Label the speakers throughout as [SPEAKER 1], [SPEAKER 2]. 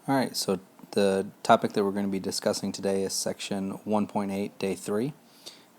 [SPEAKER 1] Alright, so the topic that we're going to be discussing today is section 1.8, day 3,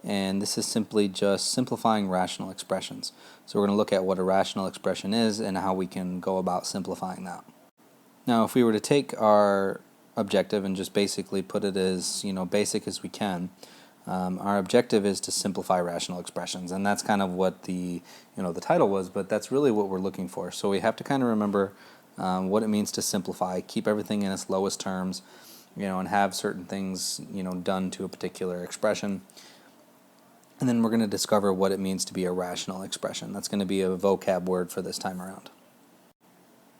[SPEAKER 1] and this is simply just simplifying rational expressions. So we're going to look at what a rational expression is and how we can go about simplifying that. Now, if we were to take our objective and just basically put it as basic as we can, our objective is to simplify rational expressions, and that's kind of what the title was, but that's really what we're looking for. So we have to kind of remember what it means to simplify, keep everything in its lowest terms, and have certain things done to a particular expression. And then we're going to discover what it means to be a rational expression. That's going to be a vocab word for this time around.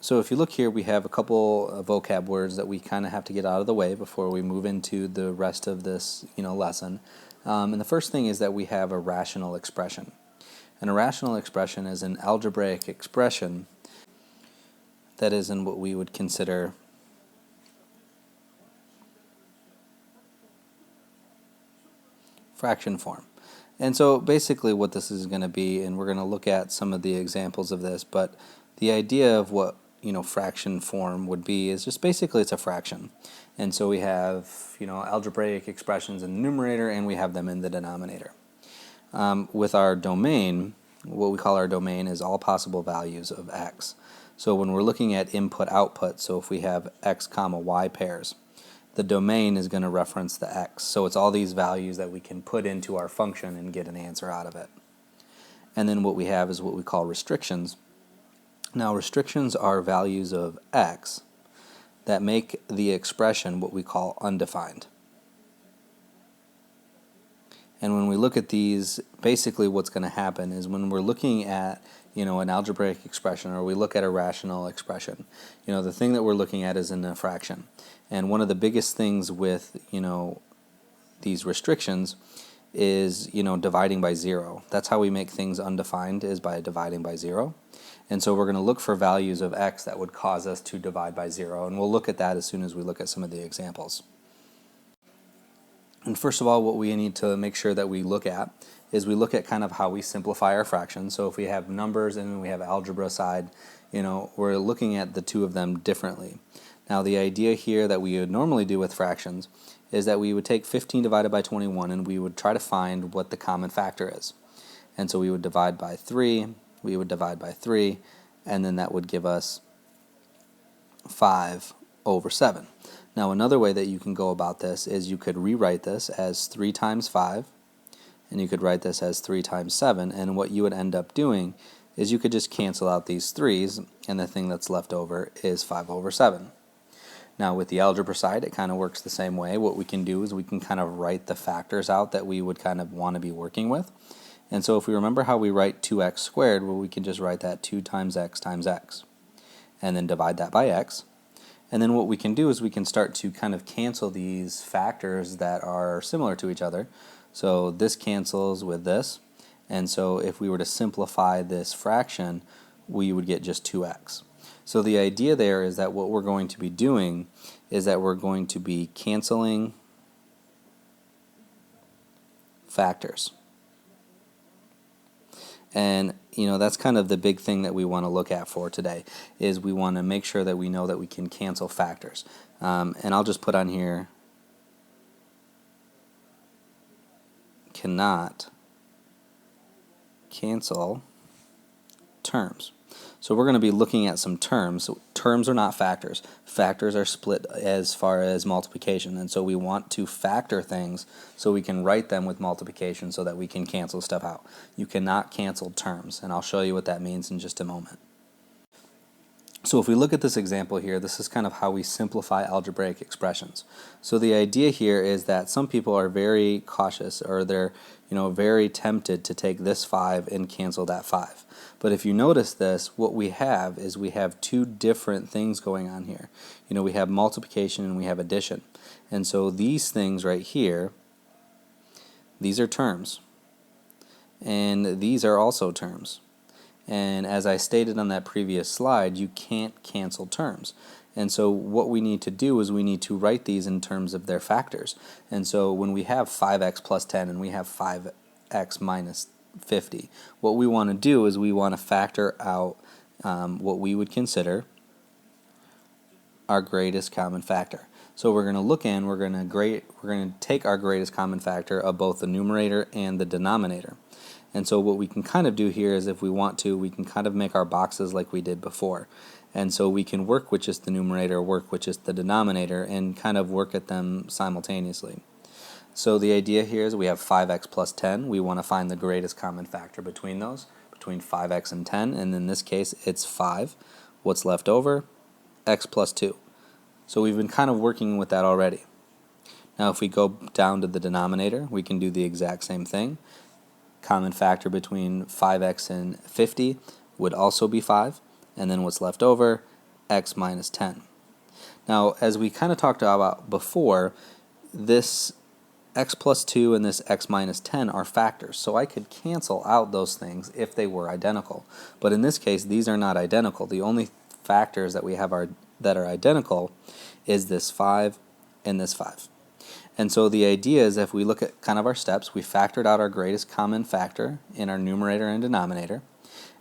[SPEAKER 1] So if you look here, we have a couple of vocab words that we kind of have to get out of the way before we move into the rest of this lesson. And the first thing is that we have a rational expression. And a rational expression is an algebraic expression that is in what we would consider fraction form. And so basically what this is going to be, and we're going to look at some of the examples of this, but the idea of what fraction form would be is just basically it's a fraction. And so we have algebraic expressions in the numerator and we have them in the denominator. With our domain, what we call our domain is all possible values of x. So when we're looking at input-output, so if we have x comma y pairs, the domain is going to reference the x. So it's all these values that we can put into our function and get an answer out of it. And then what we have is what we call restrictions. Now restrictions are values of x that make the expression what we call undefined. And when we look at these, basically what's going to happen is when we're looking at an algebraic expression, or we look at a rational expression, the thing that we're looking at is in a fraction. And one of the biggest things with these restrictions is dividing by 0. That's how we make things undefined, is by dividing by 0. And so we're going to look for values of x that would cause us to divide by 0, and we'll look at that as soon as we look at some of the examples. And first of all, what we need to make sure that we look at is we look at kind of how we simplify our fractions. So if we have numbers and we have algebra side, we're looking at the two of them differently. Now the idea here that we would normally do with fractions is that we would take 15 divided by 21 and we would try to find what the common factor is. And so we would divide by 3, we would divide by 3, and then that would give us 5 over 7. Now another way that you can go about this is you could rewrite this as 3 times 5, and you could write this as 3 times 7, and what you would end up doing is you could just cancel out these 3's, and the thing that's left over is 5 over 7. Now with the algebra side, it kind of works the same way. What we can do is we can kind of write the factors out that we would kind of want to be working with. And so if we remember how we write 2x squared, well, we can just write that 2 times x, and then divide that by x. And then what we can do is we can start to kind of cancel these factors that are similar to each other. So this cancels with this, and so if we were to simplify this fraction, we would get just 2x. So the idea there is that what we're going to be doing is that we're going to be canceling factors. And that's kind of the big thing that we want to look at for today, is we want to make sure that we know that we can cancel factors. And I'll just put on here, cannot cancel terms. So we're going to be looking at some terms. So terms are not factors. Factors are split as far as multiplication, and so we want to factor things so we can write them with multiplication so that we can cancel stuff out. You cannot cancel terms, and I'll show you what that means in just a moment. So if we look at this example here, this is kind of how we simplify algebraic expressions. So the idea here is that some people are very cautious, or they're very tempted to take this 5 and cancel that 5. But if you notice this, what we have is we have two different things going on here. We have multiplication and we have addition. And so these things right here, these are terms. And these are also terms. And as I stated on that previous slide, you can't cancel terms. And so what we need to do is we need to write these in terms of their factors. And so when we have 5x plus 10 and we have 5x minus 50, what we want to do is we want to factor out what we would consider our greatest common factor. So we're going to we're going to take our greatest common factor of both the numerator and the denominator. And so what we can kind of do here is, if we want to, we can kind of make our boxes like we did before. And so we can work with just the numerator, work with just the denominator, and kind of work at them simultaneously. So the idea here is we have 5x plus 10. We want to find the greatest common factor between those, between 5x and 10, and in this case it's 5. What's left over? X plus 2. So we've been kind of working with that already. Now if we go down to the denominator, we can do the exact same thing. Common factor between 5x and 50 would also be 5, and then what's left over? X minus 10. Now as we kind of talked about before, this x plus 2 and this x minus 10 are factors, so I could cancel out those things if they were identical. But in this case, these are not identical. The only factors that we have that are identical is this 5 and this 5. And so the idea is, if we look at kind of our steps, we factored out our greatest common factor in our numerator and denominator,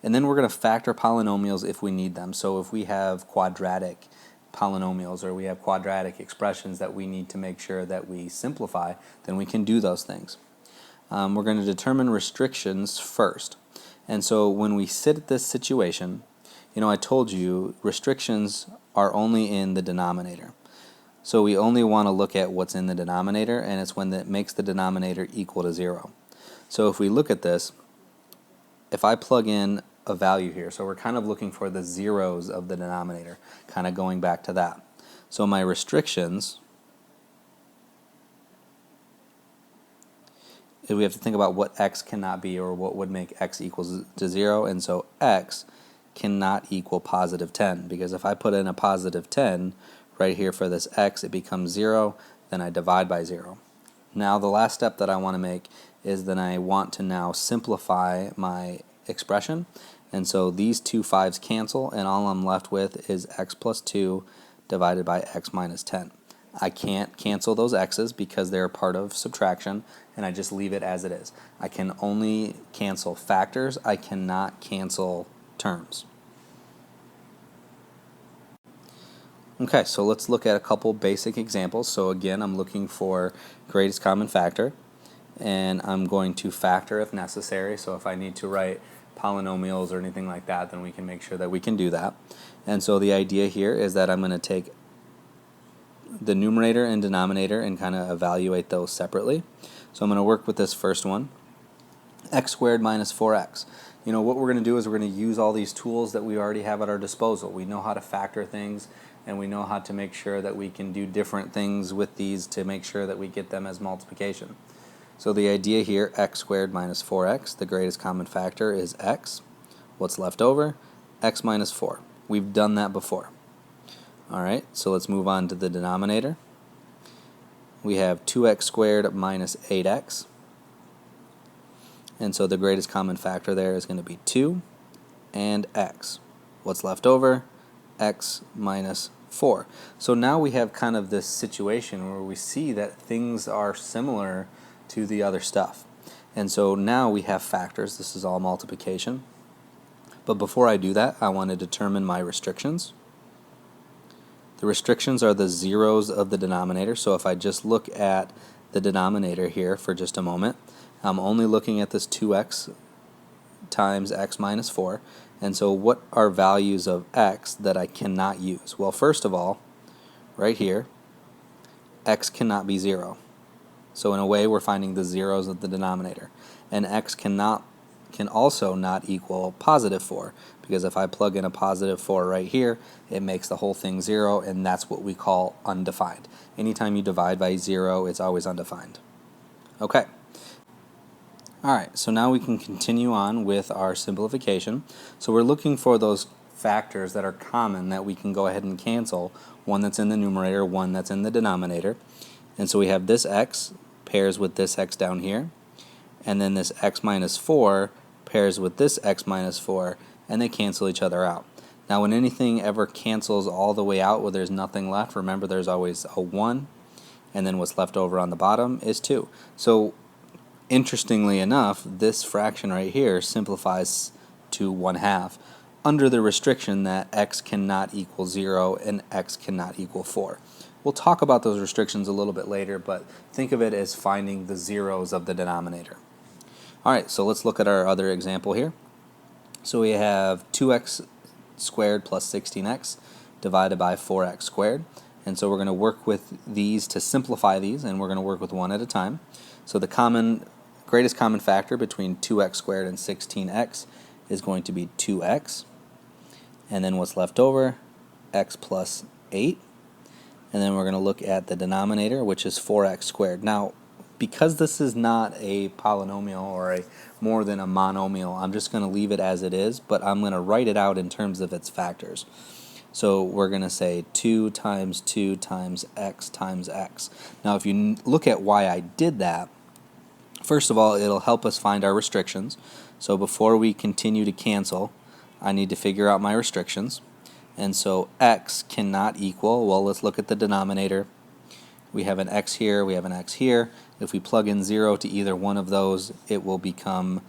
[SPEAKER 1] and then we're going to factor polynomials if we need them. So if we have quadratic polynomials or we have quadratic expressions that we need to make sure that we simplify, then we can do those things. We're going to determine restrictions first. And so when we sit at this situation, I told you restrictions are only in the denominator. So we only want to look at what's in the denominator, and it's when it makes the denominator equal to 0. So if we look at this, if I plug in a value here, so we're kind of looking for the zeros of the denominator, kind of going back to that. So my restrictions, we have to think about what x cannot be, or what would make x equals to 0, and so x cannot equal positive 10, because if I put in a positive 10 right here for this x, it becomes 0, then I divide by 0. Now the last step that I want to make is that I want to now simplify my expression, and so these two 5's cancel, and all I'm left with is x plus 2 divided by x minus 10. I can't cancel those x's because they're part of subtraction, and I just leave it as it is. I can only cancel factors, I cannot cancel terms. Okay, so let's look at a couple basic examples. So again, I'm looking for greatest common factor, and I'm going to factor if necessary. So if I need to write polynomials or anything like that, then we can make sure that we can do that. And so the idea here is that I'm going to take the numerator and denominator and kind of evaluate those separately. So I'm going to work with this first one, x squared minus 4x. What we're going to do is we're going to use all these tools that we already have at our disposal. We know how to factor things, and we know how to make sure that we can do different things with these to make sure that we get them as multiplication. So the idea here, x squared minus 4x, the greatest common factor is x. What's left over? X minus 4. We've done that before. Alright, so let's move on to the denominator. We have 2x squared minus 8x. And so the greatest common factor there is going to be 2 and x. What's left over? X minus 4. So now we have kind of this situation where we see that things are similar to the other stuff. And so now we have factors. This is all multiplication. But before I do that, I want to determine my restrictions. The restrictions are the zeros of the denominator. So if I just look at the denominator here for just a moment, I'm only looking at this 2x times x minus 4. And so what are values of x that I cannot use? Well, first of all, right here, x cannot be 0. So in a way, we're finding the zeros of the denominator. And x can also not equal positive 4, because if I plug in a positive 4 right here, it makes the whole thing 0, and that's what we call undefined. Anytime you divide by 0, it's always undefined. Okay. Alright, so now we can continue on with our simplification. So we're looking for those factors that are common that we can go ahead and cancel, one that's in the numerator, one that's in the denominator. And so we have this x pairs with this x down here, and then this x minus 4 pairs with this x minus 4, and they cancel each other out. Now when anything ever cancels all the way out where there's nothing left, remember there's always a 1, and then what's left over on the bottom is 2. So interestingly enough, this fraction right here simplifies to 1/2. under the restriction that x cannot equal 0 and x cannot equal 4. We'll talk about those restrictions a little bit later, but think of it as finding the zeros of the denominator. Alright, so let's look at our other example here. So we have 2x squared plus 16x divided by 4x squared. And so we're going to work with these to simplify these, and we're going to work with one at a time. So the greatest common factor between 2x squared and 16x is going to be 2x. And then what's left over, x plus 8. And then we're going to look at the denominator, which is 4x squared. Now, because this is not a polynomial or more than a monomial, I'm just going to leave it as it is, but I'm going to write it out in terms of its factors. So we're going to say 2 times 2 times x times x. Now, if you look at why I did that, first of all, it'll help us find our restrictions. So before we continue to cancel, I need to figure out my restrictions. And so x cannot equal, well, let's look at the denominator. We have an x here, we have an x here. If we plug in 0 to either one of those, it will become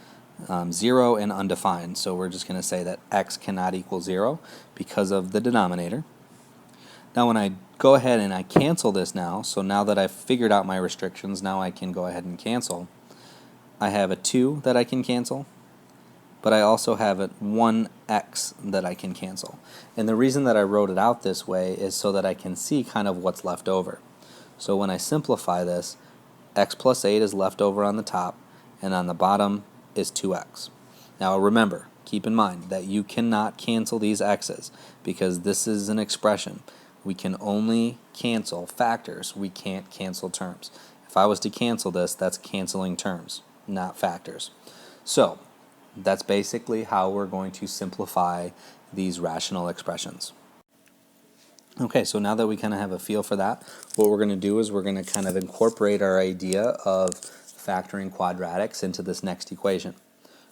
[SPEAKER 1] 0 and undefined. So we're just going to say that x cannot equal 0 because of the denominator. Now when I go ahead and I cancel this now, so now that I've figured out my restrictions, now I can go ahead and cancel. I have a 2 that I can cancel, but I also have a 1x that I can cancel. And the reason that I wrote it out this way is so that I can see kind of what's left over. So when I simplify this, x plus 8 is left over on the top, and on the bottom is 2x. Now remember, keep in mind that you cannot cancel these x's because this is an expression. We can only cancel factors. We can't cancel terms. If I was to cancel this, that's canceling terms, not factors. So that's basically how we're going to simplify these rational expressions. Okay, so now that we kind of have a feel for that, what we're going to do is we're going to kind of incorporate our idea of factoring quadratics into this next equation,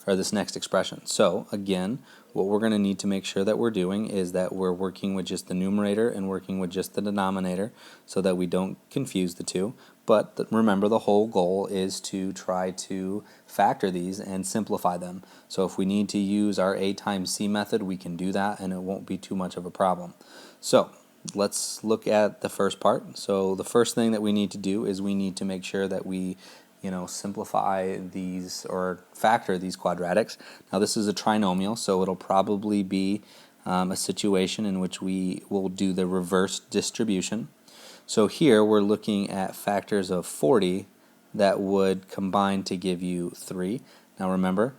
[SPEAKER 1] or this next expression. So again, what we're going to need to make sure that we're doing is that we're working with just the numerator and working with just the denominator so that we don't confuse the two. But remember, the whole goal is to try to factor these and simplify them. So if we need to use our A times C method, we can do that and it won't be too much of a problem. So let's look at the first part. So the first thing that we need to do is we need to make sure that we simplify these or factor these quadratics. Now this is a trinomial, so it'll probably be a situation in which we will do the reverse distribution. So here we're looking at factors of 40 that would combine to give you 3. Now remember,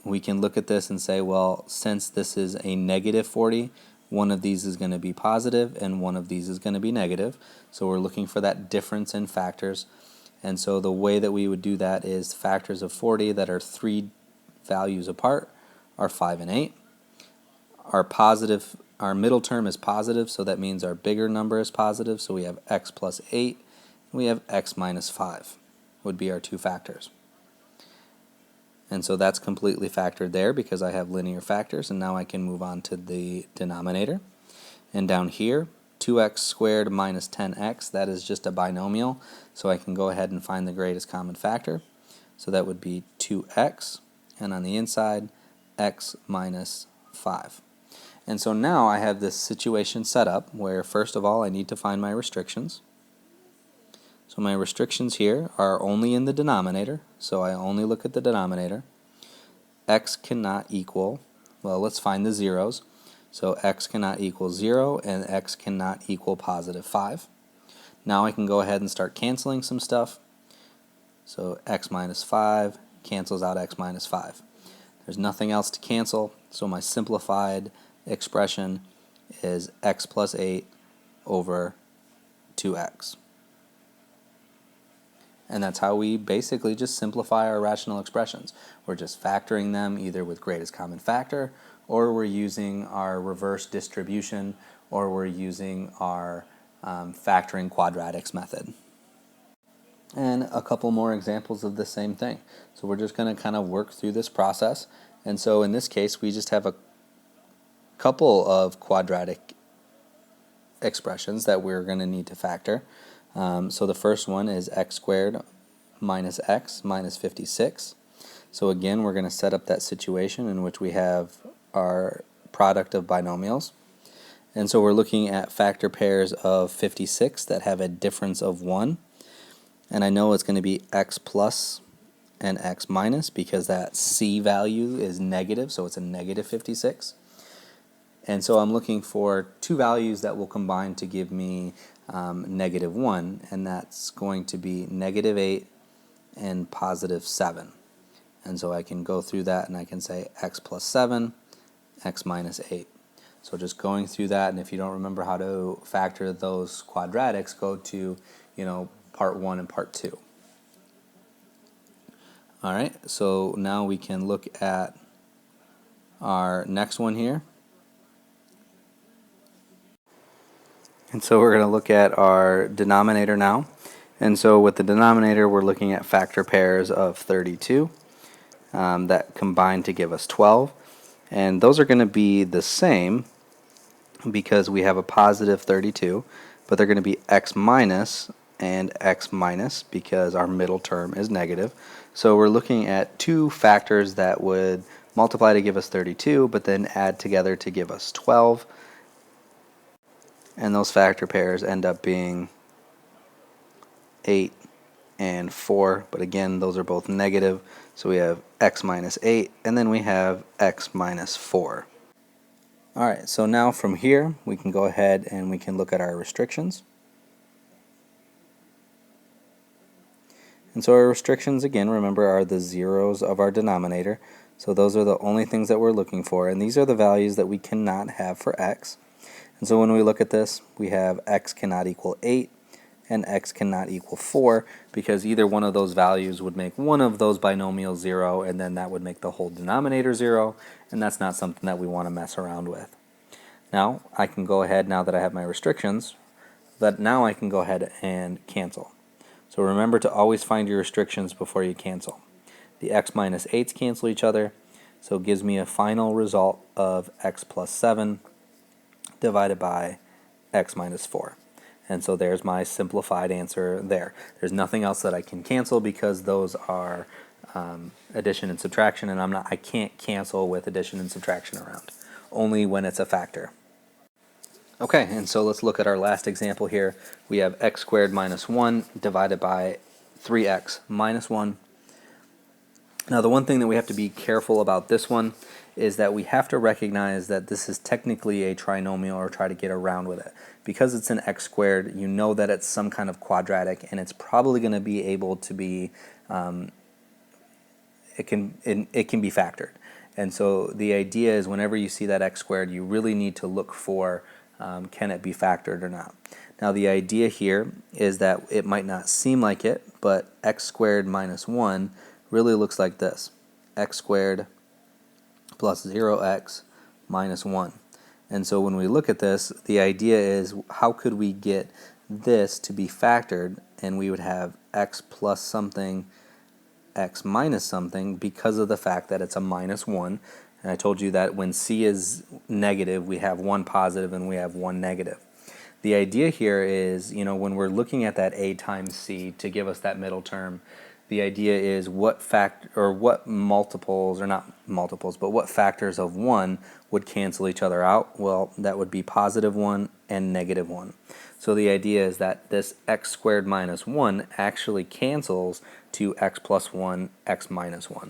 [SPEAKER 1] we can look at this and say, well, since this is a negative 40, one of these is going to be positive and one of these is going to be negative. So we're looking for that difference in factors. And so the way that we would do that is factors of 40 that are 3 values apart are 5 and 8. Our middle term is positive, so that means our bigger number is positive. So we have x plus 8, and we have x minus 5 would be our two factors. And so that's completely factored there because I have linear factors, and now I can move on to the denominator. And down here, 2x squared minus 10x, that is just a binomial, so I can go ahead and find the greatest common factor. So that would be 2x, and on the inside, x minus 5. And so now I have this situation set up where, first of all, I need to find my restrictions. So my restrictions here are only in the denominator, so I only look at the denominator. X cannot equal, well, let's find the zeros. So x cannot equal 0 and x cannot equal positive 5. Now I can go ahead and start canceling some stuff. So x minus 5 cancels out x minus 5. There's nothing else to cancel, so my simplified expression is x plus 8 over 2x. And that's how we basically just simplify our rational expressions. We're just factoring them either with greatest common factor, or we're using our reverse distribution, or we're using our factoring quadratics method. And a couple more examples of the same thing. So we're just going to kind of work through this process. And so in this case, we just have a couple of quadratic expressions that we're going to need to factor. So the first one is x squared minus x minus 56. So again, we're going to set up that situation in which we have our product of binomials. And so we're looking at factor pairs of 56 that have a difference of 1. And I know it's going to be x plus and x minus because that c value is negative, so it's a negative 56. And so I'm looking for two values that will combine to give me negative 1, and that's going to be negative 8 and positive 7. And so I can go through that and I can say x plus 7, x minus 8. So just going through that, and if you don't remember how to factor those quadratics, go to, part 1 and part 2. Alright, so now we can look at our next one here. And so we're going to look at our denominator now. And so with the denominator, we're looking at factor pairs of 32 that combine to give us 12. And those are going to be the same because we have a positive 32, but they're going to be x minus and x minus because our middle term is negative. So we're looking at two factors that would multiply to give us 32, but then add together to give us 12. And those factor pairs end up being 8 and 4, but again, those are both negative. So we have x minus 8, and then we have x minus 4. Alright, so now from here, we can go ahead and we can look at our restrictions. And so our restrictions, again, remember, are the zeros of our denominator. So those are the only things that we're looking for, and these are the values that we cannot have for x. And so when we look at this, we have x cannot equal 8 and x cannot equal 4 because either one of those values would make one of those binomials 0, and then that would make the whole denominator 0, and that's not something that we want to mess around with. Now I can go ahead, now that I have my restrictions, that now I can go ahead and cancel. So remember to always find your restrictions before you cancel. The x minus 8's cancel each other, so it gives me a final result of x plus 7 divided by x minus 4. And so there's my simplified answer there. There's nothing else that I can cancel because those are addition and subtraction, and I can't cancel with addition and subtraction around, only when it's a factor. Okay, and so let's look at our last example here. We have x squared minus 1 divided by 3x minus 1. Now the one thing that we have to be careful about this one is that we have to recognize that this is technically a trinomial, or try to get around with it. Because it's an x squared, you know that it's some kind of quadratic, and it's probably going to be able to be, it can be factored. And so the idea is whenever you see that x squared, you really need to look for can it be factored or not. Now the idea here is that it might not seem like it, but x squared minus 1 really looks like this: x squared plus 0x minus 1. And so when we look at this, the idea is how could we get this to be factored, and we would have x plus something, x minus something, because of the fact that it's a minus 1. And I told you that when c is negative, we have one positive and we have one negative. The idea here is, when we're looking at that a times c to give us that middle term, the idea is what multiples, or not multiples, but what factors of 1 would cancel each other out? Well, that would be positive 1 and negative 1. So the idea is that this x squared minus 1 actually cancels to x plus 1, x minus 1.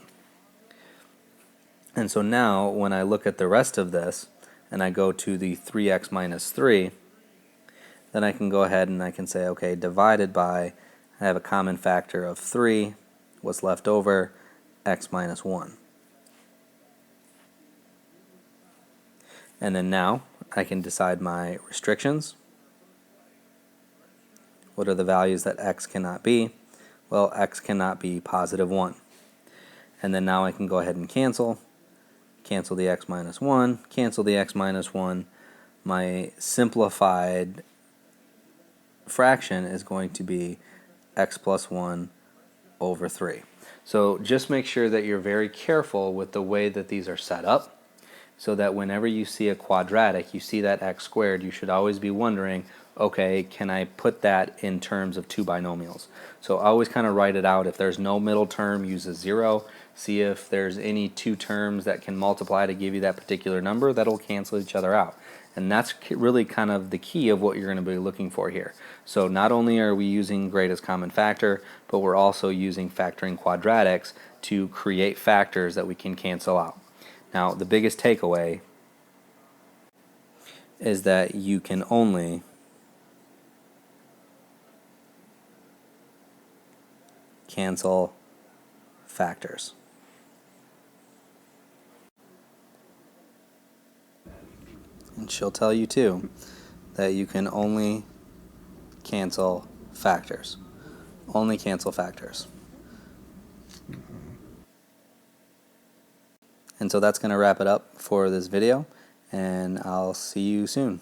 [SPEAKER 1] And so now when I look at the rest of this and I go to the 3x minus 3, then I can go ahead and I can say, okay, divided by, I have a common factor of 3, what's left over, x minus 1. And then now I can decide my restrictions. What are the values that x cannot be? Well, x cannot be positive 1. And then now I can go ahead and cancel the x minus 1, cancel the x minus 1. My simplified fraction is going to be x plus 1 over 3. So just make sure that you're very careful with the way that these are set up, so that whenever you see a quadratic, you see that x squared, you should always be wondering, okay, can I put that in terms of two binomials? So I always kind of write it out. If there's no middle term, use a 0. See if there's any two terms that can multiply to give you that particular number that'll cancel each other out. And that's really kind of the key of what you're going to be looking for here. So not only are we using greatest common factor, but we're also using factoring quadratics to create factors that we can cancel out. Now, the biggest takeaway is that you can only cancel factors. And she'll tell you too that you can only cancel factors. Only cancel factors. And so that's going to wrap it up for this video, and I'll see you soon.